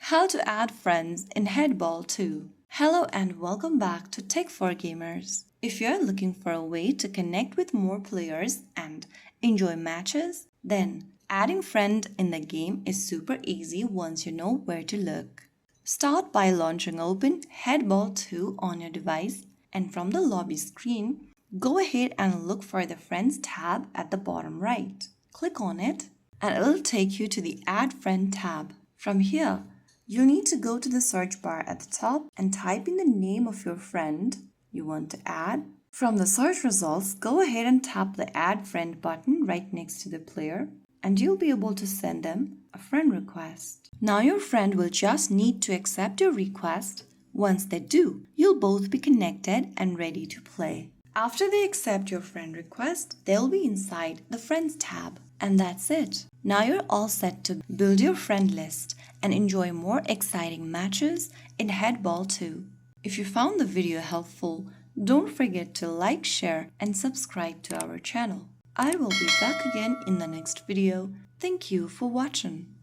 How to add friends in Headball 2. Hello and welcome back to Tech for Gamers. If you're looking for a way to connect with more players and enjoy matches, then adding friend in the game is super easy once you know where to look. Start by launching open Headball 2 on your device, and from the lobby screen, go ahead and look for the Friends tab at the bottom right. Click on it and it'll take you to the Add Friend tab. From here, you'll need to go to the search bar at the top and type in the name of your friend you want to add. From the search results, go ahead and tap the Add Friend button right next to the player, and you'll be able to send them a friend request. Now your friend will just need to accept your request. Once they do, you'll both be connected and ready to play. After they accept your friend request, they'll be inside the Friends tab. And that's it. Now you're all set to build your friend list and enjoy more exciting matches in Headball 2. If you found the video helpful, don't forget to like, share, and subscribe to our channel. I will be back again in the next video. Thank you for watching.